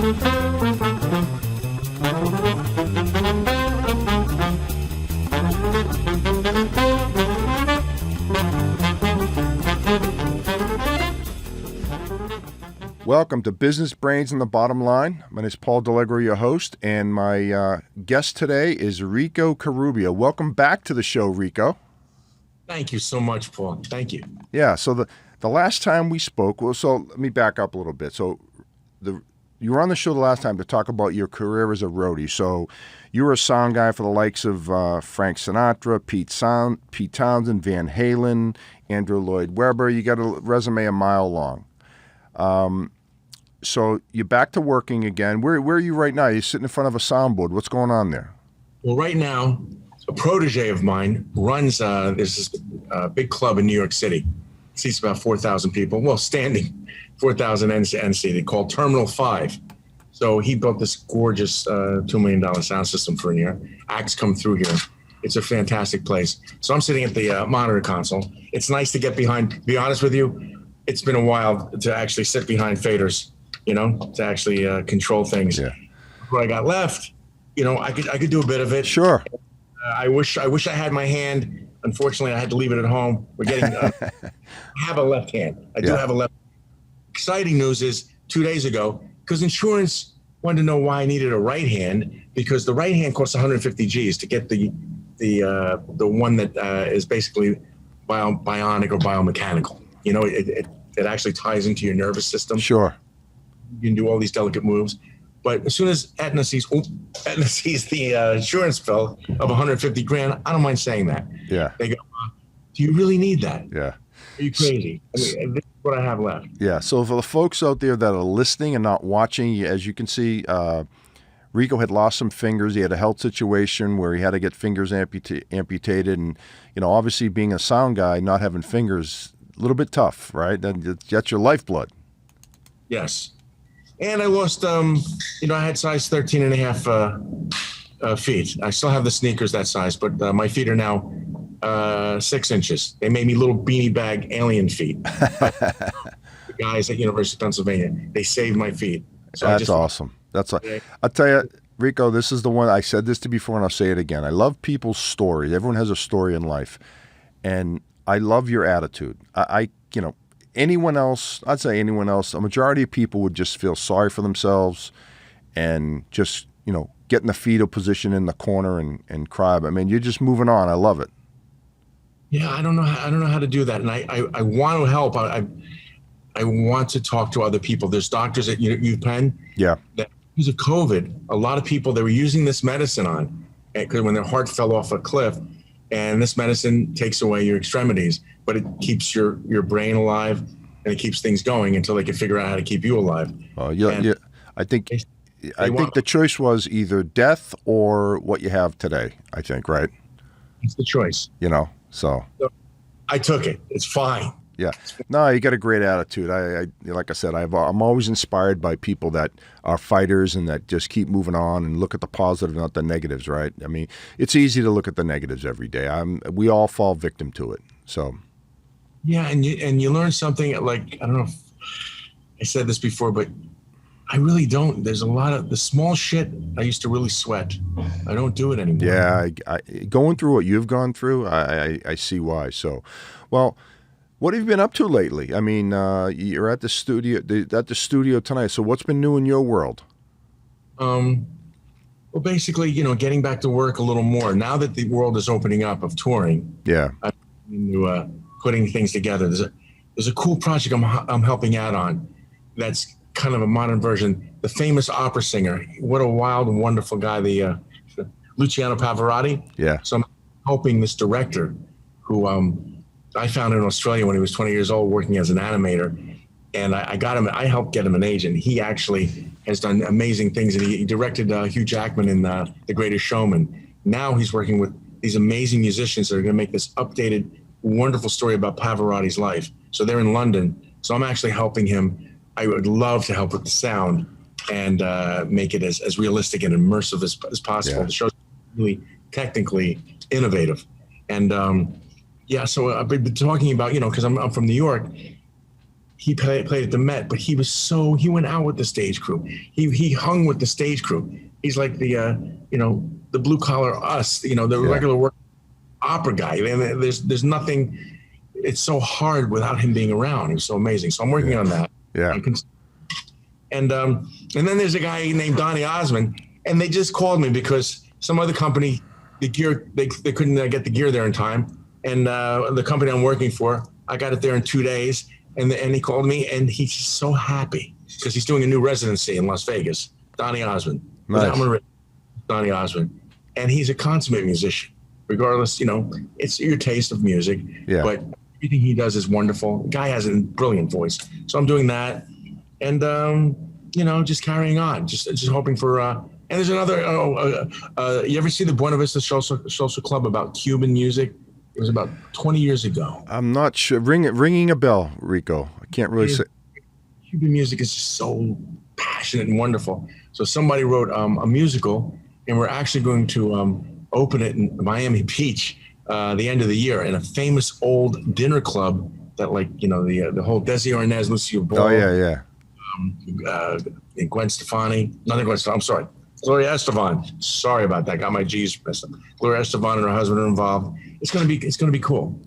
Welcome to Business Brains and the Bottom Line. My name is Paul Delegro, your host, and my guest today is Rico Corrubia. Welcome back to the show, Rico. Thank you so much, Paul. Thank you. Yeah, so the last time we spoke, well, so let me back up a little bit. So you were on the show the last time to talk about your career as a roadie. So you were a sound guy for the likes of Frank Sinatra, Pete Townsend, Van Halen, Andrew Lloyd Weber. You got a resume a mile long. So you're back to working again. Where are you right now? You're sitting in front of a soundboard. What's going on there? Well, right now, a protege of mine runs this big club in New York City. It seats about 4,000 people. Well, standing 4,000 and seated, called Terminal 5. So he built this gorgeous $2 million sound system for here. Acts come through here. It's a fantastic place. So I'm sitting at the monitor console. It's nice to get behind. To be honest with you, it's been a while to actually sit behind faders, to actually control things. Yeah. What I got left, I could do a bit of it. Sure. I wish I had my hand. Unfortunately, I had to leave it at home. We're getting. I have a left hand. I do have a left. Exciting news is 2 days ago, because insurance wanted to know why I needed a right hand, because the right hand costs 150 G's to get the one that is basically bionic or biomechanical. It actually ties into your nervous system. Sure. You can do all these delicate moves. But as soon as Aetna sees the insurance bill of 150 grand, I don't mind saying that. Yeah. They go, do you really need that? Yeah. Are you crazy? This is what I have left. Yeah. So for the folks out there that are listening and not watching, as you can see, Rico had lost some fingers. He had a health situation where he had to get fingers amputated. And, obviously being a sound guy, not having fingers, a little bit tough, right? That's your lifeblood. Yes. And I lost, I had size 13 and a half feet. I still have the sneakers that size, but my feet are now 6 inches. They made me little beanie bag alien feet. The guys at University of Pennsylvania, they saved my feet. So that's awesome. I'll tell you, Rico, this is the one, I said this to before and I'll say it again. I love people's stories. Everyone has a story in life. And I love your attitude. Anyone else, I'd say anyone else, a majority of people would just feel sorry for themselves and just, get in the fetal position in the corner and cry. But, you're just moving on. I love it. Yeah, I don't know how to do that. And I want to help. I want to talk to other people. There's doctors at UPenn. Yeah. That because of COVID, a lot of people, they were using this medicine on because when their heart fell off a cliff, and this medicine takes away your extremities, but it keeps your brain alive and it keeps things going until they can figure out how to keep you alive. I think the choice was either death or what you have today, I think, right? It's the choice. So I took it. It's fine. Yeah. No, you got a great attitude. I like I said, I'm always inspired by people that are fighters and that just keep moving on and look at the positive, not the negatives, right? It's easy to look at the negatives every day. We all fall victim to it. So. Yeah, and you learn something like, I don't know if I said this before, but I really don't. There's a lot of the small shit I used to really sweat. I don't do it anymore. Yeah, going through what you've gone through, I see why. So, well, what have you been up to lately? You're at the studio tonight. So what's been new in your world? Well, basically, getting back to work a little more now that the world is opening up of touring. Yeah. I'm into, putting things together. There's a cool project I'm helping out on. That's kind of a modern version. The famous opera singer. What a wild and wonderful guy, the Luciano Pavarotti. Yeah. So I'm helping this director who I found in Australia when he was 20 years old working as an animator. And I got him, I helped get him an agent. He actually has done amazing things. And he directed Hugh Jackman in The Greatest Showman. Now he's working with these amazing musicians that are going to make this updated, wonderful story about Pavarotti's life. So they're in London. So I'm actually helping him. I would love to help with the sound and make it as realistic and immersive as possible. Yeah. The show's really technically innovative. And so I've been talking about, because I'm from New York, he played at the Met, but he went out with the stage crew. He hung with the stage crew. He's like the the blue collar us, the regular work opera guy. And there's nothing. It's so hard without him being around. He's so amazing. So I'm working on that. Yeah. And then there's a guy named Donny Osmond, and they just called me because some other company, the gear they couldn't get the gear there in time, and the company I'm working for, I got it there in 2 days, and he called me, and he's just so happy because he's doing a new residency in Las Vegas. Donny Osmond, nice. Donny Osmond, and he's a consummate musician. Regardless, it's your taste of music, but everything he does is wonderful. The guy has a brilliant voice, so I'm doing that. And just carrying on, just hoping for. And there's another. You ever see the Buena Vista Social Club about Cuban music? It was about 20 years ago. I'm not sure. Ringing a bell, Rico. I can't really say. Cuban music is just so passionate and wonderful. So somebody wrote a musical, and we're actually going to open it in Miami Beach the end of the year in a famous old dinner club that, the whole Desi Arnaz, Lucio Ball. Oh yeah. Gwen Stefani, nothing Gwen Stefani, I'm sorry, Gloria Estefan. Sorry about that. Got my G's messed up. Gloria Estefan and her husband are involved. It's gonna be cool.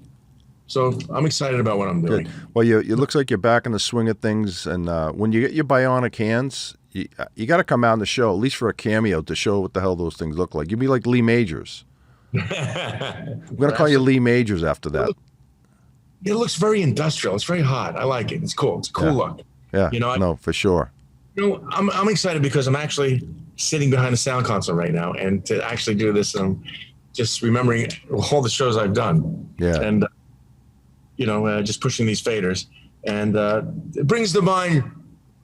So I'm excited about what I'm doing. Good. Well, it looks like you're back in the swing of things, and when you get your bionic hands, you got to come out in the show at least for a cameo to show what the hell those things look like. You'd be like Lee Majors. I'm gonna call you Lee Majors after that. It looks very industrial. It's very hot. I like it. It's cool. It's a cool look. Yeah, no, for sure. I'm excited because I'm actually sitting behind a sound console right now, and to actually do this, just remembering all the shows I've done. Yeah. And just pushing these faders, and it brings to mind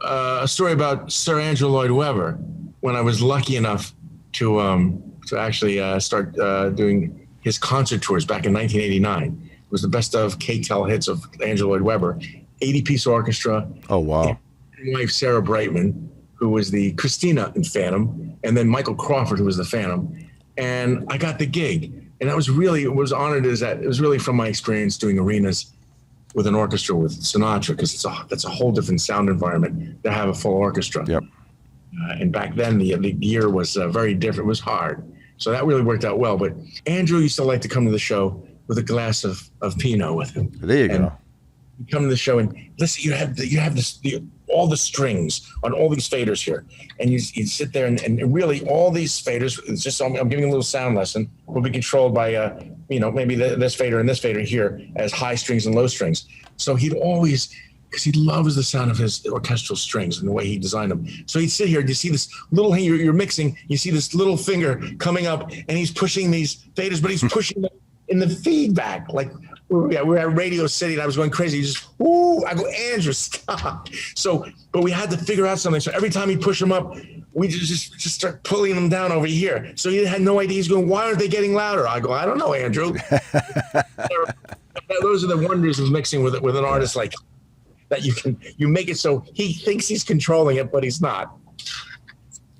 a story about Sir Andrew Lloyd Weber when I was lucky enough to actually start doing his concert tours back in 1989. It was the best of K-Tel hits of Andrew Lloyd Webber. 80-piece orchestra. Oh, wow. And wife, Sarah Brightman, who was the Christina in Phantom, and then Michael Crawford, who was the Phantom. And I got the gig. And that was really, it was really from my experience doing arenas with an orchestra with Sinatra, because that's a whole different sound environment to have a full orchestra. Yep. And back then, the gear was very different. It was hard. So that really worked out well. But Andrew used to like to come to the show with a glass of Pinot with him. There you go. You come to the show and listen. You have all the strings on all these faders here, and you sit there and really all these faders. It's just I'm giving a little sound lesson. Will be controlled by maybe this fader and this fader here as high strings and low strings. So he'd always, because he loves the sound of his orchestral strings and the way he designed them. So he'd sit here. You see this little you're mixing. You see this little finger coming up, and he's pushing these faders, but he's pushing them in the feedback like. We're at Radio City, and I was going crazy. I go, Andrew, stop. But we had to figure out something. So every time he pushed him up, we just start pulling him down over here. So he had no idea. He's going, why aren't they getting louder? I go, I don't know, Andrew. Those are the wonders of mixing with an artist like that. You make it so he thinks he's controlling it, but he's not.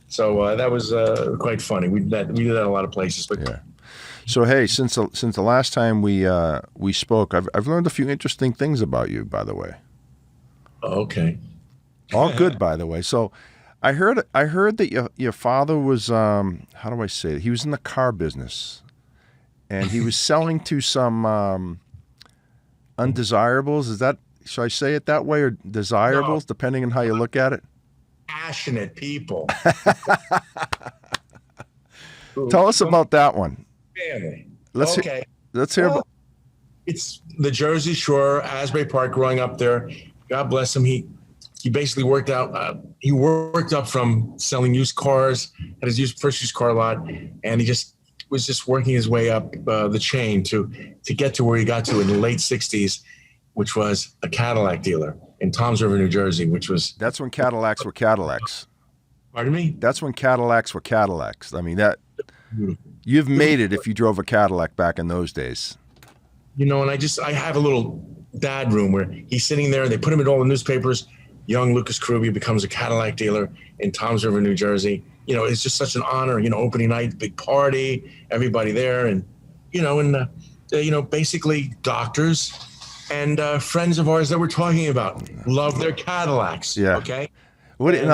So that was quite funny. We did that a lot of places, but. Yeah. So hey, since the last time we spoke, I've learned a few interesting things about you, by the way. Okay. All good, by the way. So I heard that your father was how do I say it? He was in the car business, and he was selling to some undesirables. Should I say it that way, or desirables, depending on how you look at it? Passionate people. Tell us about that one. Family. Let's hear about. It's the Jersey Shore, Asbury Park. Growing up there, God bless him. He basically worked out. He worked up from selling used cars at his first used car lot, and he was working his way up the chain to get to where he got to in the late '60s, which was a Cadillac dealer in Toms River, New Jersey. That's when Cadillacs were Cadillacs. Pardon me? That's when Cadillacs were Cadillacs. I mean that. You've made it if you drove a Cadillac back in those days. And I have a little dad room where he's sitting there. They put him in all the newspapers. Young Lucas Corrubia becomes a Cadillac dealer in Toms River, New Jersey. It's just such an honor. Opening night, big party, everybody there, and basically doctors and friends of ours that we're talking about love their Cadillacs. Yeah. Okay. What do,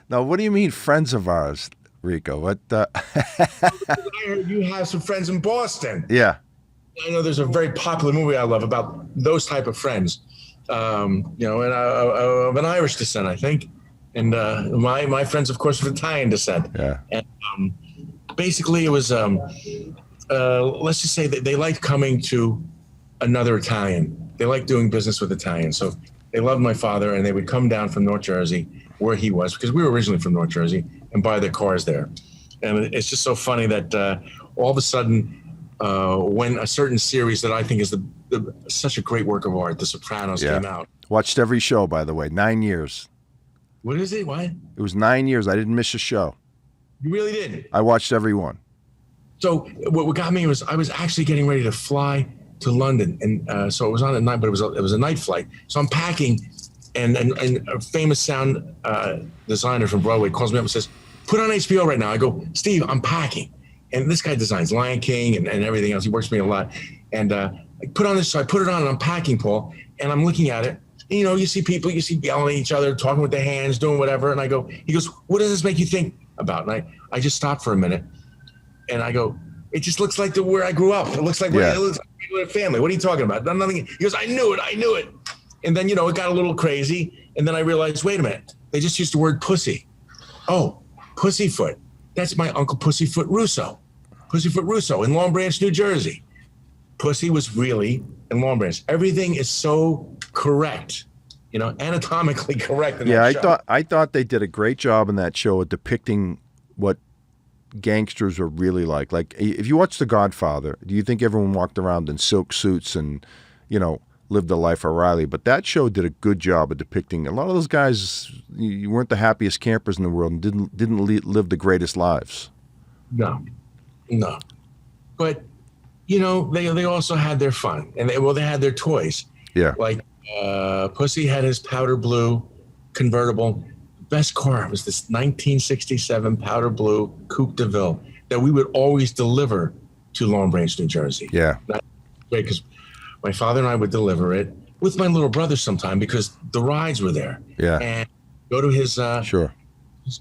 now, what do you mean, friends of ours, Rico? What? I heard you have some friends in Boston. Yeah. I know there's a very popular movie I love about those type of friends, and of an Irish descent, I think. And my friends, of course, of Italian descent. Yeah. And basically, it was let's just say that they liked coming to another Italian. They liked doing business with Italians. So they loved my father, and they would come down from North Jersey, where he was, because we were originally from North Jersey, and buy their cars there. And it's just so funny that all of a sudden, when a certain series that I think is such a great work of art, The Sopranos, came out. Watched every show, by the way. 9 years. What is it? What? It was 9 years. I didn't miss a show. You really did? I watched every one. So what got me was I was actually getting ready to fly to London, and so it was on at night, but it was a night flight. So I'm packing, and a famous sound designer from Broadway calls me up and says, "Put on HBO right now." I go, "Steve, I'm packing." And this guy designs Lion King and everything else. He works for me a lot. And I put on this, so I put it on, and I'm packing, Paul, and I'm looking at it. And, you see people, you see yelling at each other, talking with their hands, doing whatever. And he goes, "What does this make you think about?" And I just stopped for a minute, and I go, "It just looks like where I grew up. It looks like it looks like a regular family. What are you talking about?" Nothing. He goes, I knew it. And then, it got a little crazy. And then I realized, wait a minute, they just used the word pussy. Oh, Pussyfoot. That's my uncle Pussyfoot Russo in Long Branch, New Jersey. Pussy was really in Long Branch. Everything is so correct, anatomically correct. In that show. I thought they did a great job in that show at depicting what gangsters were really like. Like, if you watch The Godfather, do you think everyone walked around in silk suits and, lived the life of Riley? But that show did a good job of depicting a lot of those guys. You weren't the happiest campers in the world and didn't live the greatest lives. No, but they also had their fun, and they had their toys. Yeah, like Pussy had his powder blue convertible. Best car was this 1967 powder blue Coupe de Ville that we would always deliver to Long Branch, New Jersey. Yeah, because my father and I would deliver it with my little brother sometime because the rides were there. Yeah, and go to his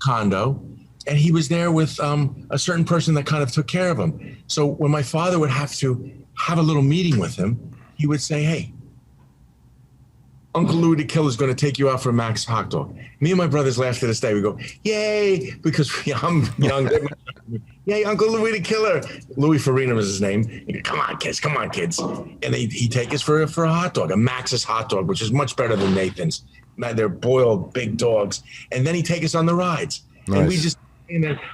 condo. And he was there with a certain person that kind of took care of him. So when my father would have to have a little meeting with him, he would say, "Hey, Uncle Louie the Killer is going to take you out for a Max hot dog." Me and my brothers laugh to this day. We go, "Yay!" Because I'm young. "Yay, Uncle Louie the Killer!" Louis Farina was his name. He'd go, come on, kids." And he'd take us for a hot dog, a Max's hot dog, which is much better than Nathan's. They're boiled big dogs. And then he'd take us on the rides. Nice. And we just,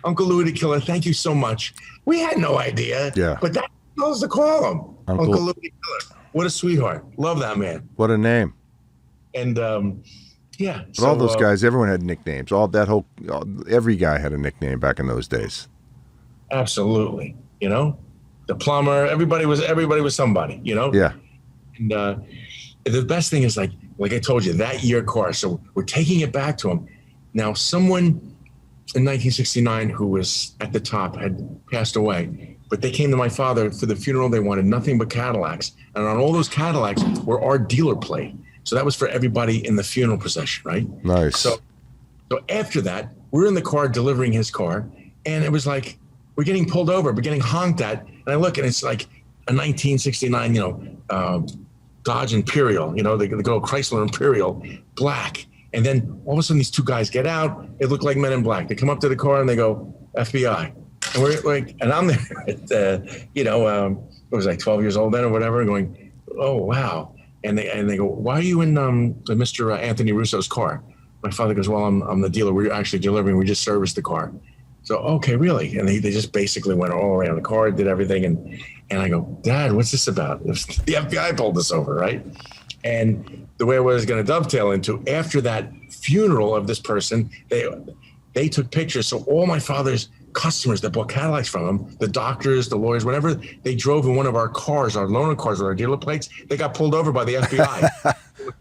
"Uncle Louie the Killer, thank you so much." We had no idea. Yeah. But that's what to call him. Uncle Louie the Killer. What a sweetheart. Love that man. What a name. And But all those guys, everyone had nicknames. Every guy had a nickname back in those days. Absolutely. The plumber, everybody was somebody, Yeah. And the best thing is like I told you, that year car. So we're taking it back to him. Now, someone in 1969 who was at the top had passed away, but they came to my father for the funeral. They wanted nothing but Cadillacs. And on all those Cadillacs were our dealer plate. So that was for everybody in the funeral procession, right? Nice. So after that, we're in the car delivering his car, and it was like we're getting pulled over, we're getting honked at, and I look, and it's like a 1969, Dodge Imperial, the good old Chrysler Imperial, black. And then all of a sudden, these two guys get out. It looked like Men in Black. They come up to the car and they go, "FBI," and we're like, and I'm there at, I was like 12 years old then or whatever, going, "Oh wow." And they go, "Why are you in Mr. Anthony Russo's car?" My father goes, "Well, I'm the dealer. We're actually delivering. We just serviced the car." So, okay, really? And they just basically went all around the car, did everything. And I go, "Dad, what's this about?" The FBI pulled us over, right? And the way I was going to dovetail into, after that funeral of this person, they took pictures. So all my father's customers that bought Cadillacs from him, the doctors, the lawyers, whatever, they drove in one of our cars, our loaner cars with our dealer plates. They got pulled over by the FBI. My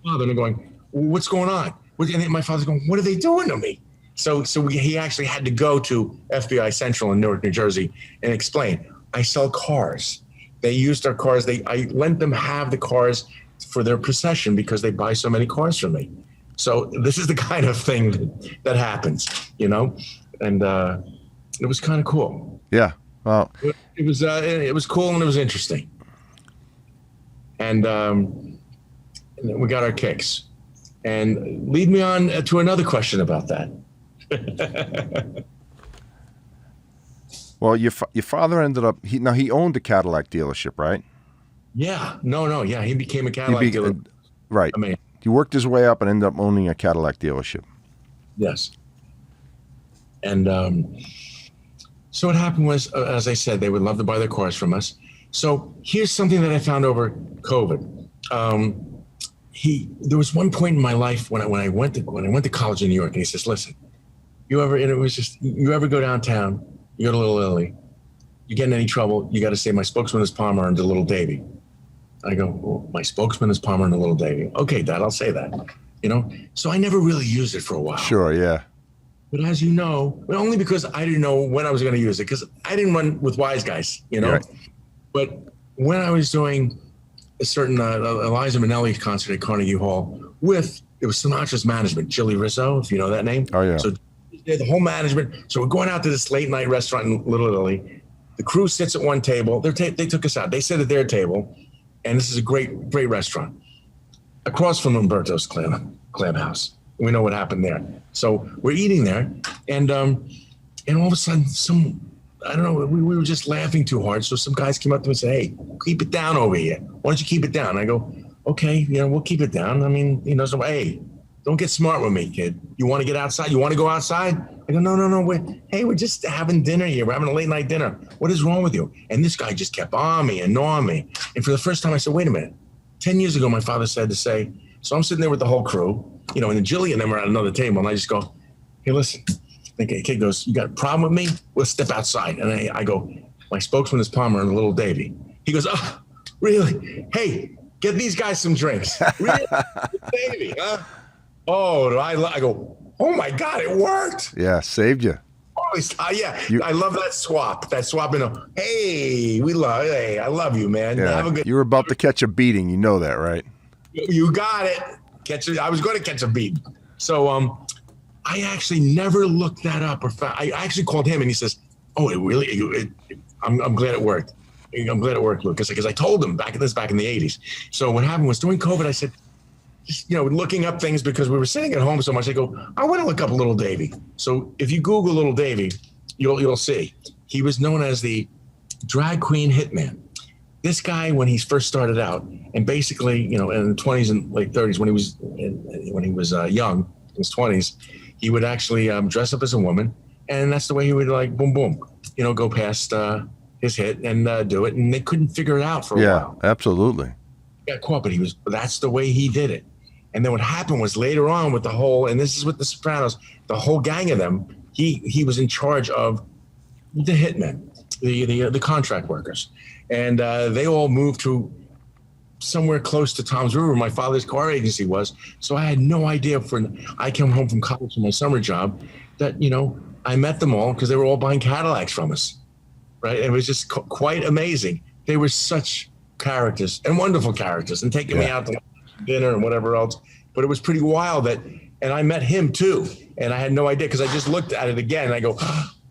father, they're going, "What's going on?" And my father's going, "What are they doing to me?" So he actually had to go to FBI Central in Newark, New Jersey, and explain, "I sell cars. They used our cars. I let them have the cars for their procession because they buy so many cars from me. So this is the kind of thing that happens, you know, and it was kind of cool. Yeah. Well, it was cool and it was interesting, and we got our kicks. And lead me on to another question about that. Well, your father ended up he owned a Cadillac dealership, right? Yeah, no, yeah, he became a Cadillac dealer. Right. I mean, he worked his way up and ended up owning a Cadillac dealership. Yes. And so what happened was, as I said, they would love to buy their cars from us. So here's something that I found over COVID. There was one point in my life when I went to college in New York, and he says, "Listen, you ever go downtown, you go to Little Italy, you get in any trouble, you got to say my spokesman is Palmer and the Little Davy." I go, well, my spokesman is Palmer and the Little Davy. Okay, Dad, I'll say that. You know, so I never really used it for a while. Sure, yeah. But as you know, but only because I didn't know when I was going to use it, because I didn't run with wise guys, you know. Right. But when I was doing a certain Eliza Minnelli concert at Carnegie Hall it was Sinatra's management, Chili Rizzo, if you know that name. Oh, yeah. So the whole management. So we're going out to this late night restaurant in Little Italy. The crew sits at one table. They took us out. They sit at their table. And this is a great I-Great across from Umberto's Clam House. We know what happened there. So we're eating there, and all of a sudden, I don't know, we were just laughing too hard. So some guys came up to me and said, "Hey, keep it down over here. Why don't you keep it down?" I go, "Okay, you know, we'll keep it down." I mean, you know, so hey, don't get smart with me, kid. You want to get outside? You want to go outside? I go, no. We're just having dinner here. We're having a late night dinner. What is wrong with you? And this guy just kept on me and gnawing me. And for the first time, I said, wait a minute. 10 years ago, my father said to say, so I'm sitting there with the whole crew, you know, and then Jilly and them are at another table. And I just go, hey, listen. The kid goes, you got a problem with me? We'll step outside. And I go, my spokesman is Palmer and Little Davy. He goes, oh, really? Hey, get these guys some drinks. Really? Davy, huh? Oh, I go, oh my God, it worked. Yeah, saved you. Yeah, I love that swap. Hey, I love you, man. Yeah, have a good. You were about to catch a beating. You know that, right? You got it. I was going to catch a beating. So I actually never looked that up or found. I actually called him and he says, oh, I'm glad it worked. I'm glad it worked, Lucas, because I told him back in the 80s. So what happened was during COVID, I said, just, you know, looking up things because we were sitting at home so much. I go, I want to look up Little Davy. So if you Google Little Davy, you'll see he was known as the drag queen hitman. This guy, when he first started out, and basically, you know, in the 20s and late 30s, when he was young, in his 20s, he would actually dress up as a woman, and that's the way he would like boom, boom, you know, go past his hit and do it, and they couldn't figure it out for a while. Yeah, absolutely. He got caught, but that's the way he did it. And then what happened was later on with the whole, and this is with the Sopranos, the whole gang of them, he was in charge of the hitmen, the contract workers. And they all moved to somewhere close to Tom's River, where my father's car agency was. So I had no idea I came home from college for my summer job that, you know, I met them all because they were all buying Cadillacs from us, right? It was just quite amazing. They were such characters and wonderful characters and taking me out to dinner and whatever else. But it was pretty wild and I met him too. And I had no idea because I just looked at it again and I go,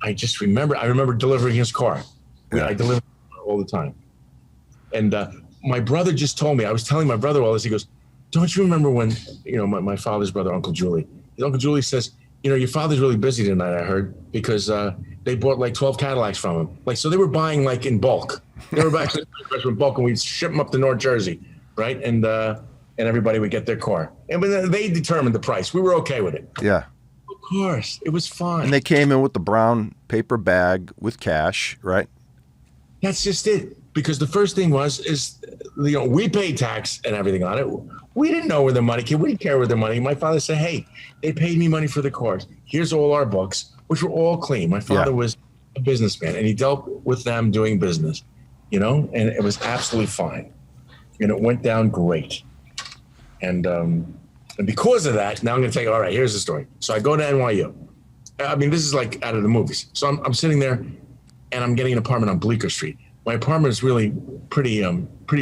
I remember delivering his car. Yeah. I delivered all the time. And my brother just told me, I was telling my brother all this. He goes, don't you remember when, you know, my father's brother, Uncle Julie, Uncle Julie says, you know, your father's really busy tonight, I heard, because they bought like 12 Cadillacs from him. Like, so they were buying like in bulk. They were buying in bulk and we'd ship them up to North Jersey, right? And everybody would get their car. And but they determined the price. We were okay with it. Yeah. Of course. It was fine. And they came in with the brown paper bag with cash, right? That's just it. Because the first thing is, you know, we paid tax and everything on it. We didn't know where the money came. We didn't care where the money. My father said, hey, they paid me money for the cars. Here's all our books, which were all clean. My father was a businessman, and he dealt with them doing business, you know, and it was absolutely fine. And it went down great. And because of that, now I'm going to take, all right, here's the story. So I go to NYU. I mean, this is like out of the movies. So I'm sitting there, and I'm getting an apartment on Bleecker Street. My apartment is really pretty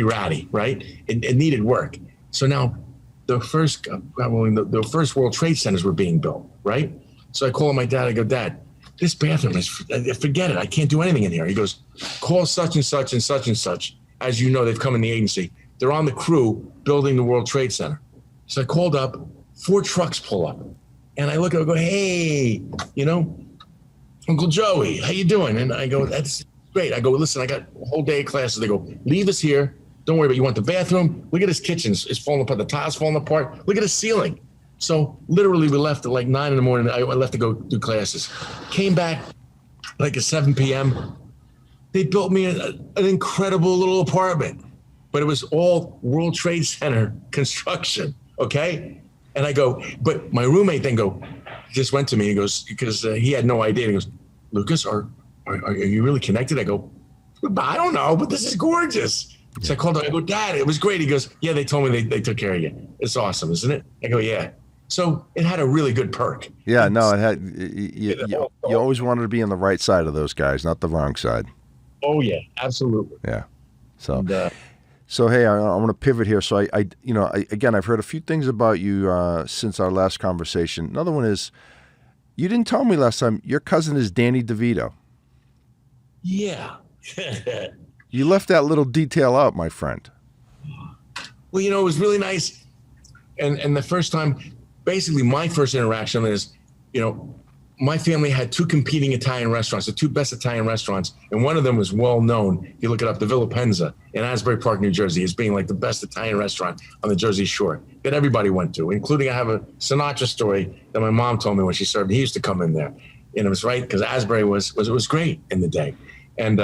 ratty, right? It needed work. So now the first World Trade Centers were being built, right? So I call my dad. I go, Dad, this bathroom is, forget it. I can't do anything in here. He goes, call such and such and such and such. As you know, they've come in the agency. They're on the crew building the World Trade Center. So I called up, 4 trucks pull up. And I look at it, I go, hey, Uncle Joey, how you doing? And I go, that's great. I go, listen, I got a whole day of classes. They go, leave us here. Don't worry about it. You want the bathroom? Look at this kitchen. It's falling apart. The tile's falling apart. Look at the ceiling. So literally we left at like 9 a.m. I left to go do classes. Came back like at 7 p.m. They built me an incredible little apartment, but it was all World Trade Center construction, okay? And I go, but my roommate then just went to me and goes, because he had no idea. He goes, Lucas, are you really connected? I go, I don't know, but this is gorgeous. So I called him. I go, Dad, it was great. He goes, yeah, they told me they took care of you. It's awesome, isn't it? I go, yeah. So it had a really good perk. Yeah, no, it had. You always wanted to be on the right side of those guys, not the wrong side. Oh yeah, absolutely. Yeah. So, hey, I want to pivot here. So again, I've heard a few things about you since our last conversation. Another one is, you didn't tell me last time your cousin is Danny Devito. Yeah. You left that little detail out, my friend. Well, it was really nice. And the first time, basically my first interaction is, my family had 2 competing Italian restaurants, the 2 best Italian restaurants. And one of them was well known. If you look it up, the Villa Penza in Asbury Park, New Jersey, as being like the best Italian restaurant on the Jersey Shore that everybody went to, including I have a Sinatra story that my mom told me when she served. He used to come in there. And it was right because Asbury was great in the day. And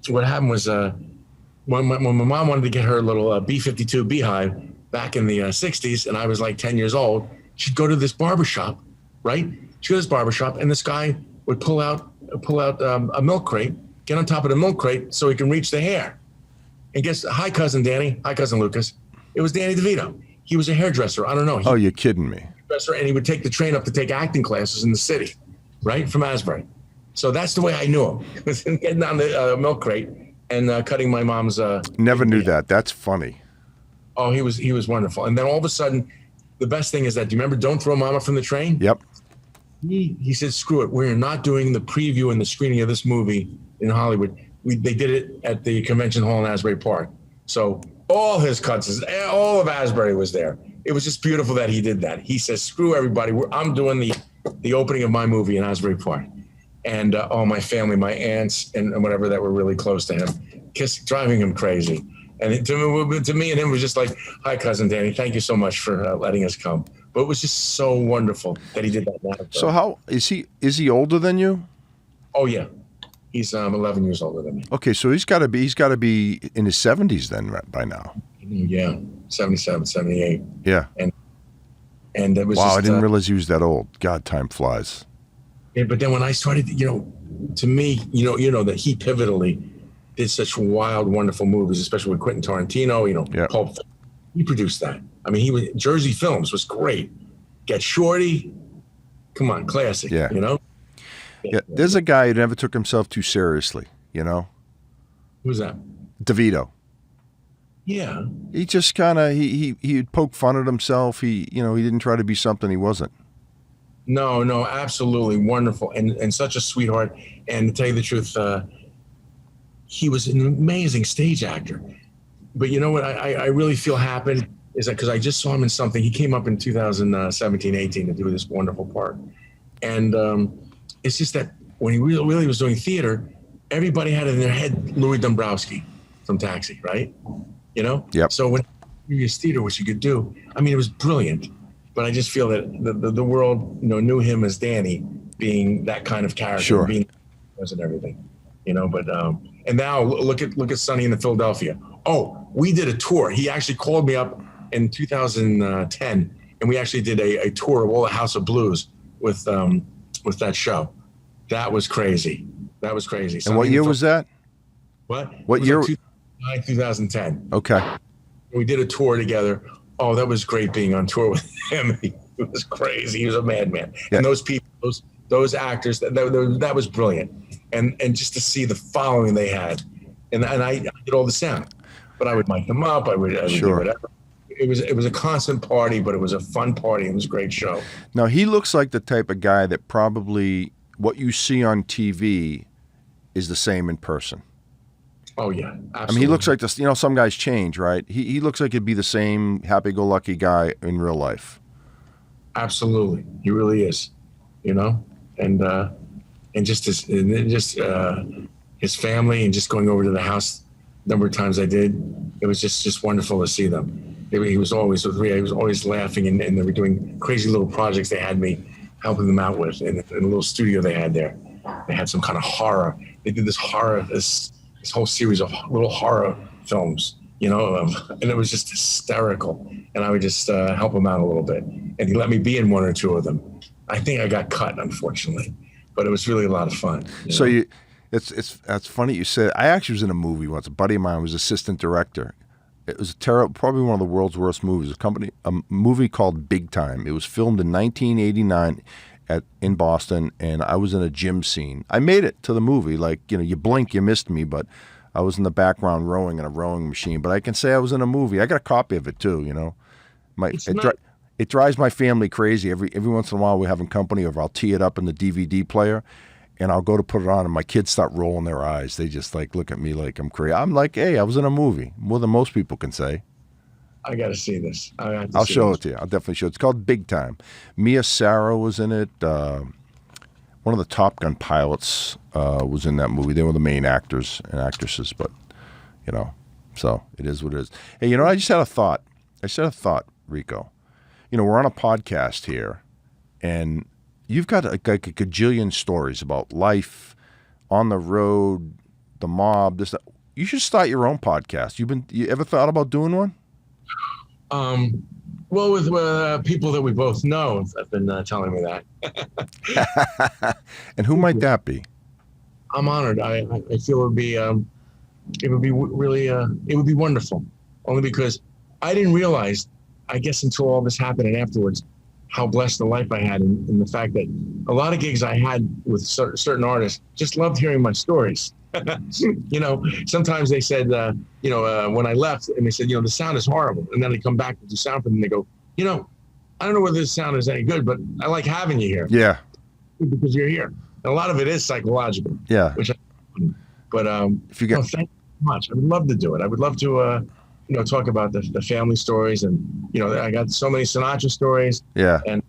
what happened was when my mom wanted to get her little B-52 Beehive back in the 60s, and I was like 10 years old, she'd go to this barbershop, right? She'd go to this barbershop, and this guy would pull out a milk crate, get on top of the milk crate so he can reach the hair. And guess, hi, cousin Danny. Hi, cousin Lucas. It was Danny DeVito. He was a hairdresser. I don't know. Oh, you're kidding me. And he would take the train up to take acting classes in the city, right, from Asbury. So that's the way I knew him, getting on the milk crate and cutting my mom's. Never knew that. That's funny. Oh, he was wonderful. And then all of a sudden, the best thing is that, do you remember Don't Throw Mama from the Train? Yep. He said, screw it. We're not doing the preview and the screening of this movie in Hollywood. They did it at the convention hall in Asbury Park. So all his cuts, all of Asbury was there. It was just beautiful that he did that. He says, screw everybody. I'm doing the opening of my movie in Asbury Park. And my family, my aunts and whatever that were really close to him, driving him crazy. And to me and him was just like, hi, cousin Danny, thank you so much for letting us come. But it was just so wonderful that he did that now. So how is he? Is he older than you? Oh yeah, he's 11 years older than me. Okay, so he's got to be in his 70s then by now. Yeah, 77, 78. Yeah. And it was. Wow, just, I didn't realize he was that old. God, time flies. Yeah, but then when I started, to me, that he pivotally did such wild, wonderful movies, especially with Quentin Tarantino. Yeah. Pulp. He produced that. I mean, Jersey Films was great. Get Shorty, come on, classic. Yeah. Yeah. There's a guy who never took himself too seriously. Who's that? DeVito. Yeah. He just kind of he'd poke fun at himself. He didn't try to be something he wasn't. No, absolutely wonderful and such a sweetheart. And to tell you the truth, he was an amazing stage actor. But you know what I really feel happened is that because I just saw him in something. He came up in 2017, 18 to do this wonderful part. And it's just that when he really was doing theater, everybody had in their head Louis Dombrowski from Taxi, right? Yep. So when previous theater, which you could do, I mean, it was brilliant. But I just feel that the world, knew him as Danny, being that kind of character, sure, being and everything, But and now look at Sonny in the Philadelphia. Oh, we did a tour. He actually called me up in 2010, and we actually did a tour of all the House of Blues with that show. That was crazy. And Sonny what year was that? What year? Like 2010. Okay. We did a tour together. Oh, that was great being on tour with him. It was crazy. He was a madman. Yeah. And those people, those actors, that was brilliant. And just to see the following they had. And I did all the sound. But I would mic them up. I would do whatever. it was a constant party, but it was a fun party. It was a great show. Now, he looks like the type of guy that probably what you see on TV is the same in person. Oh yeah, absolutely. I mean, he looks like this. You know, some guys change, right? He looks like he'd be the same happy-go-lucky guy in real life. Absolutely, he really is. You know, and just his family, and just going over to the house a number of times I did. It was just wonderful to see them. He was always laughing, and they were doing crazy little projects they had me helping them out with in a little studio they had there. They had some kind of horror. They did this whole series of little horror films, you know, and it was just hysterical. And I would just help him out a little bit. And he let me be in one or two of them. I think I got cut, unfortunately, but it was really a lot of fun. That's funny you said. I actually was in a movie once. A buddy of mine was assistant director. It was probably one of the world's worst movies. A movie called Big Time. It was filmed in 1989 in Boston, and I was in a gym scene. I made it to the movie. Like, you know, you blink, you missed me, but I was in the background rowing in a rowing machine. But I can say I was in a movie. I got a copy of it too. You know, it drives my family crazy. Every once in a while, we're having company over. I'll tee it up in the DVD player, and I'll go to put it on, and my kids start rolling their eyes. They just like look at me like I'm crazy. I'm like, hey, I was in a movie. More than most people can say. I got to see this. I'll show it to you. I'll definitely show it. It's called Big Time. Mia Sara was in it. One of the Top Gun pilots was in that movie. They were the main actors and actresses, but, you know, so it is what it is. Hey, you know, I just had a thought. Rico. You know, we're on a podcast here, and you've got like a gajillion stories about life, on the road, the mob, this, that. You should start your own podcast. You ever thought about doing one? Well, with people that we both know have been telling me that. And who might that be? I'm honored. I feel it would be really it would be wonderful. Only because I didn't realize, I guess until all this happened and afterwards, how blessed the life I had, in the fact that a lot of gigs I had with certain artists just loved hearing my stories. You know, sometimes they said, when I left, and they said, you know, the sound is horrible. And then they come back to do sound for them, and they go, you know, I don't know whether this sound is any good, but I like having you here. Yeah. Because you're here. And a lot of it is psychological. Yeah. But if you get, thank you so much. I would love to do it. I would love to, talk about the family stories. And, you know, I got so many Sinatra stories. Yeah. And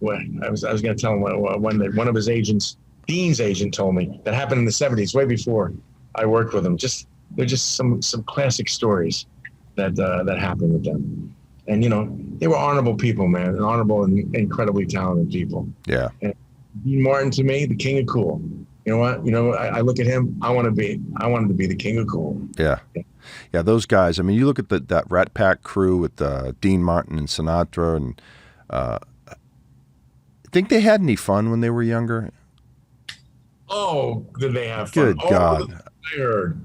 I was going to tell him one of his agents, Dean's agent, told me that happened in the 70s, way before I worked with him. They're just some classic stories that happened with them. And, you know, they were honorable people, man, honorable and incredibly talented people. Yeah. And Dean Martin, to me, the king of cool. You know what? You know, I look at him. I wanted to be the king of cool. Yeah. Yeah, those guys. I mean, you look at that Rat Pack crew with Dean Martin and Sinatra, and think they had any fun when they were younger? Oh, did they have fun? Good God. I heard.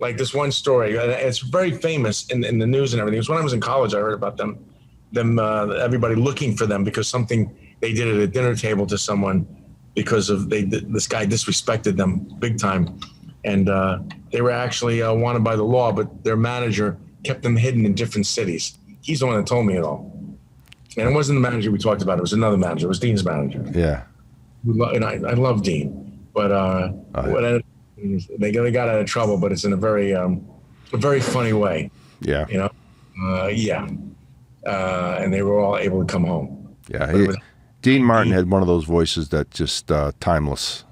Like this one story. It's very famous in the news and everything. It was when I was in college I heard about them everybody looking for them because something they did at a dinner table to someone, because of this guy disrespected them big time. And they were actually wanted by the law, but their manager kept them hidden in different cities. He's the one that told me it all. And it wasn't the manager we talked about. It was another manager. It was Dean's manager. Yeah. And I love Dean. But they got out of trouble, but it's in a very funny way. Yeah. You know? And they were all able to come home. Yeah. Dean Martin had one of those voices that just timeless.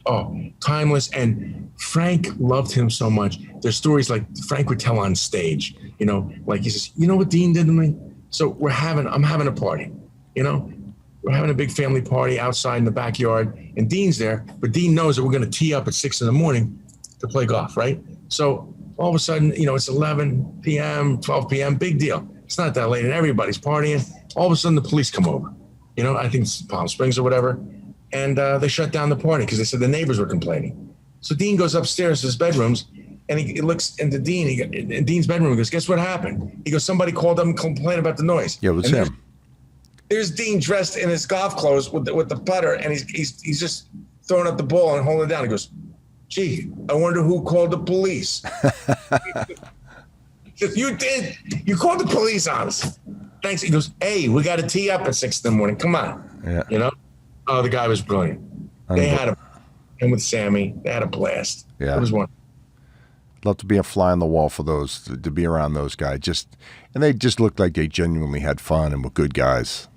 Oh, timeless. And Frank loved him so much. There's stories like Frank would tell on stage, you know, like he says, you know what Dean did to me? So I'm having a party, you know, we're having a big family party outside in the backyard, and Dean's there, but Dean knows that we're going to tee up at 6 a.m. to play golf, right? So all of a sudden, you know, it's 11 p.m., 12 p.m., big deal. It's not that late, and everybody's partying. All of a sudden, the police come over. You know, I think it's Palm Springs or whatever, and they shut down the party because they said the neighbors were complaining. So Dean goes upstairs to his bedrooms, and he looks into in Dean's bedroom and goes, guess what happened? He goes, somebody called up and complained about the noise. Yeah, it was him. There's Dean dressed in his golf clothes with the putter, and he's just throwing up the ball and holding it down. He goes, gee, I wonder who called the police. You did. You called the police on us. Thanks. He goes, hey, we got to tee up at 6 a.m. Come on. Yeah. You know? Oh, the guy was brilliant. They had him with Sammy. They had a blast. Yeah. It was one. Love to be a fly on the wall for those, to be around those guys. And they just looked like they genuinely had fun and were good guys.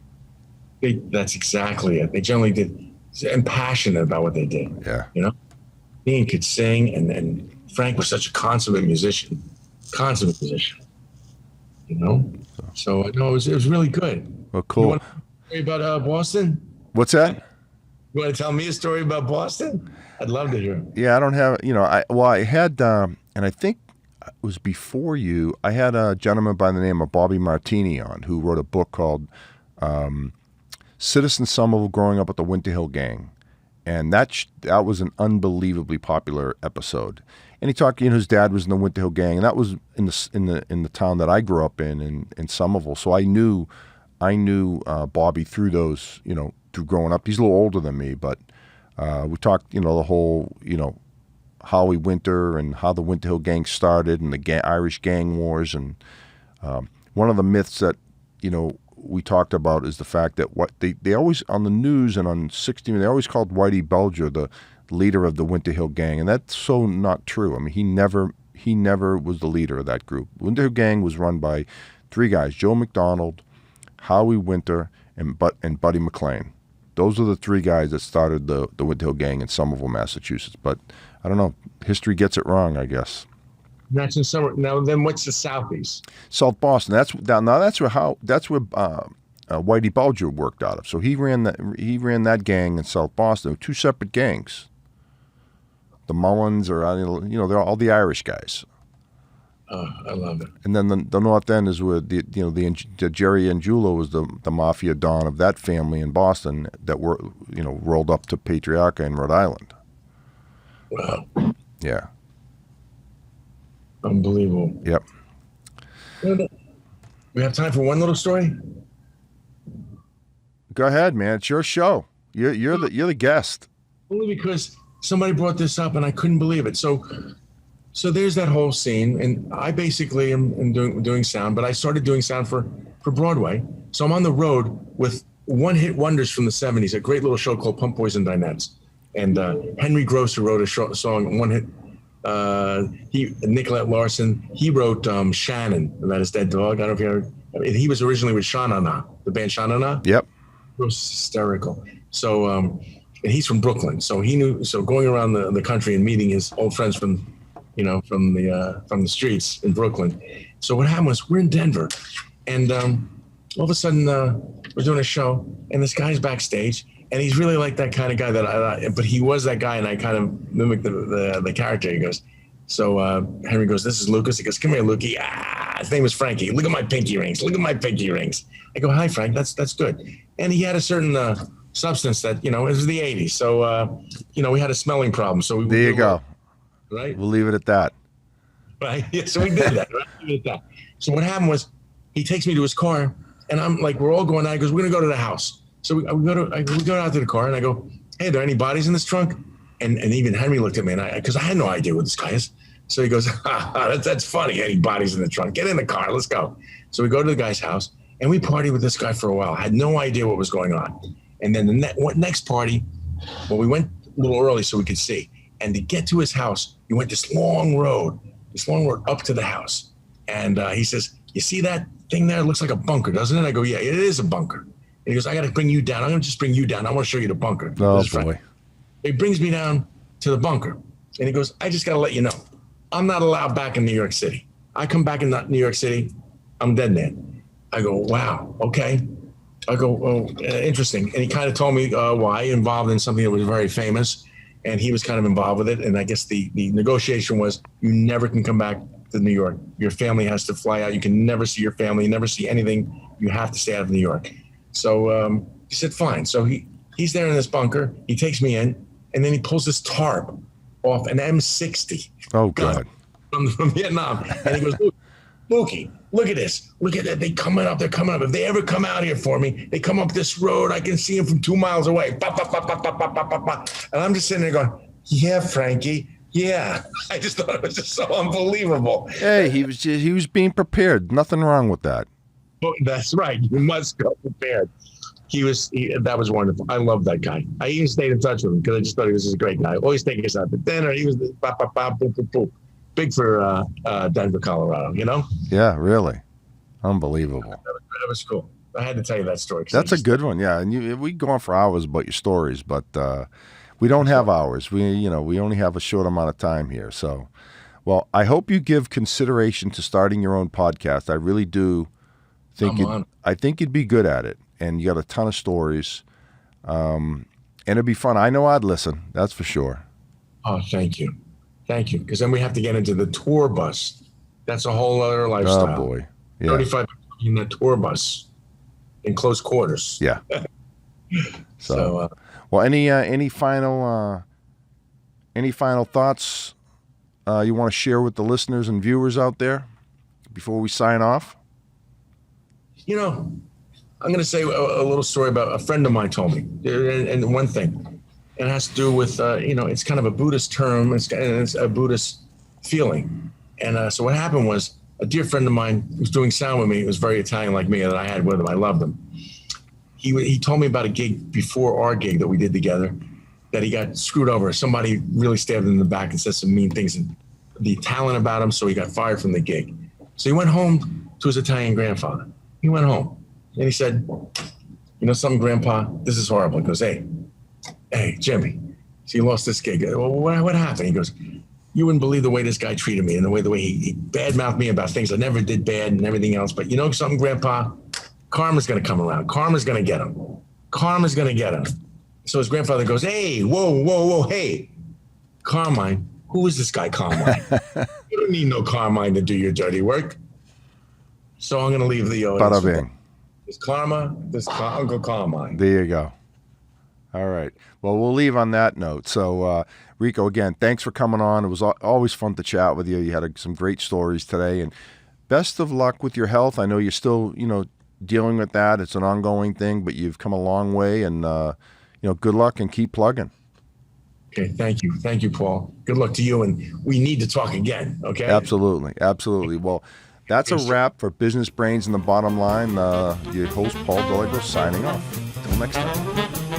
That's exactly it. They generally did, and passionate about what they did. Yeah. You know? Ian could sing, and Frank was such a consummate musician. You know? So no, it was really good. Well, cool. You want to tell me about Boston? What's that? You want to tell me a story about Boston? I'd love to hear. Yeah, I don't have, I had, and I think it was before you, I had a gentleman by the name of Bobby Martini on who wrote a book called Citizen Somerville Growing Up with the Winter Hill Gang. And that was an unbelievably popular episode. And he talked, his dad was in the Winter Hill Gang, and that was in the town that I grew up in Somerville. So I knew Bobby through those, through growing up. He's a little older than me, but we talked, the whole, Howie Winter and how the Winter Hill Gang started and the Irish gang wars. And one of the myths that, we talked about is the fact that what they always, on the news and on 16, they always called Whitey Bulger the leader of the Winter Hill Gang. And that's so not true. I mean, he never was the leader of that group. Winter Hill Gang was run by 3 guys, Joe McDonald, Howie Winter, and Buddy McLean. Those are the 3 guys that started the Winter Hill Gang in Somerville, Massachusetts. But I don't know. History gets it wrong, I guess. That's in summer. Now, then what's the southeast? South Boston. That's where Whitey Bulger worked out of. So he ran that gang in South Boston. 2 separate gangs. The Mullins, or they're all the Irish guys. Oh, I love it. And then the north end is where the Jerry Angiulo was the mafia don of that family in Boston that were rolled up to Patriarca in Rhode Island. Wow. Yeah. Unbelievable. Yep. We have time for one little story? Go ahead, man. It's your show. You're the guest. Only because somebody brought this up and I couldn't believe it. So there's that whole scene, and I basically am doing sound, but I started doing sound for Broadway. So I'm on the road with one-hit wonders from the 70s, a great little show called Pump Boys and Dinettes. And Henry Grosser wrote a song, one-hit. Nicolette Larson, he wrote Shannon about his dead dog. I don't know if you heard. He was originally with Sha-Na-Na, the band Sha-Na-Na. Yep. It was hysterical. So, and he's from Brooklyn. So he knew, so going around the country and meeting his old friends from the streets in Brooklyn. So what happened was we're in Denver, and all of a sudden we're doing a show, and this guy's backstage. And he's really like that kind of guy but he was that guy, and I kind of mimicked the character. He goes, so Henry goes, this is Lucas. He goes, come here, Lukey. His name was Frankie. Look at my pinky rings. Look at my pinky rings. I go, hi, Frank. That's good. And he had a certain substance that, it was the 80s. So, we had a smelling problem. So there you go. Right? We'll leave it at that. Right? Yeah, so we did that. Right? We did that. So what happened was he takes me to his car, and I'm like, we're all going out. He goes, we're going to go to the house. So we go out to the car, and I go, hey, are there any bodies in this trunk? And even Henry looked at me, and because I had no idea what this guy is. So he goes, that's funny, any bodies in the trunk. Get in the car, let's go. So we go to the guy's house, and we partied with this guy for a while. I had no idea what was going on. And then the next party, we went a little early so we could see. And to get to his house, we went this long road up to the house. And he says, you see that thing there? It looks like a bunker, doesn't it? I go, yeah, it is a bunker. And he goes, I got to bring you down. I'm going to just bring you down. I want to show you the bunker. Oh, boy. He brings me down to the bunker. And he goes, I just got to let you know, I'm not allowed back in New York City. I come back in New York City, I'm dead man. I go, wow, okay. I go, oh, interesting. And he kind of told me why, involved in something that was very famous. And he was kind of involved with it. And I guess the negotiation was, you never can come back to New York. Your family has to fly out. You can never see your family, never see anything. You have to stay out of New York. So he said, fine. So he's there in this bunker. He takes me in, and then he pulls this tarp off an M60. Oh, God. From Vietnam. And he goes, Lukey, look at this. Look at that. They're coming up. If they ever come out here for me, they come up this road. I can see them from 2 miles away. Bah, bah, bah, bah, bah, bah, bah, bah. And I'm just sitting there going, yeah, Frankie, Yeah, I just thought it was just so unbelievable. Hey, he was being prepared. Nothing wrong with that. Oh, that's right. You must go prepared. That was wonderful. I love that guy. I even stayed in touch with him because I just thought he was just a great guy. Always taking us out to dinner. He was big for Denver, Colorado. You know? Yeah, really, unbelievable. That was cool. I had to tell you that story. That's a good one. Yeah, and we go on for hours about your stories, but we don't have hours. We only have a short amount of time here. So, well, I hope you give consideration to starting your own podcast. I really do think I think you'd be good at it, and you got a ton of stories, and it'd be fun. I know I'd listen. That's for sure. Oh, thank you. Because then we have to get into the tour bus. That's a whole other lifestyle. Oh boy, yeah. 35 in the tour bus in close quarters. Yeah. So well, any final thoughts you want to share with the listeners and viewers out there before we sign off? You know, I'm going to say a little story about a friend of mine told me, and one thing, it has to do with, it's kind of a Buddhist term, it's a Buddhist feeling. And so what happened was a dear friend of mine who was doing sound with me, he was very Italian like me, that I had with him. I loved him. He told me about a gig before our gig that we did together, that he got screwed over. Somebody really stabbed him in the back and said some mean things, and the talent about him, so he got fired from the gig. So he went home to his Italian grandfather. He went home and he said, you know something, Grandpa, this is horrible. He goes, hey, Jimmy, so you lost this gig. Well, what happened? He goes, you wouldn't believe the way this guy treated me and the way he badmouthed me about things I never did bad and everything else. But you know something, Grandpa? Karma's going to come around. Karma's going to get him. Karma's going to get him. So his grandfather goes, hey, whoa, hey, Carmine, who is this guy, Carmine? You don't need no Carmine to do your dirty work. So I'm going to leave the audience. Bada bing. This Uncle Carmine. There you go. All right. Well, we'll leave on that note. So, Rico, again, thanks for coming on. It was always fun to chat with you. You had some great stories today, and best of luck with your health. I know you're still, dealing with that. It's an ongoing thing, but you've come a long way, and good luck and keep plugging. Okay, thank you, Paul. Good luck to you, and we need to talk again. Okay. Absolutely. Well, that's a wrap for Business Brains and the Bottom Line. Your host Paul Doiglas signing off. Until next time.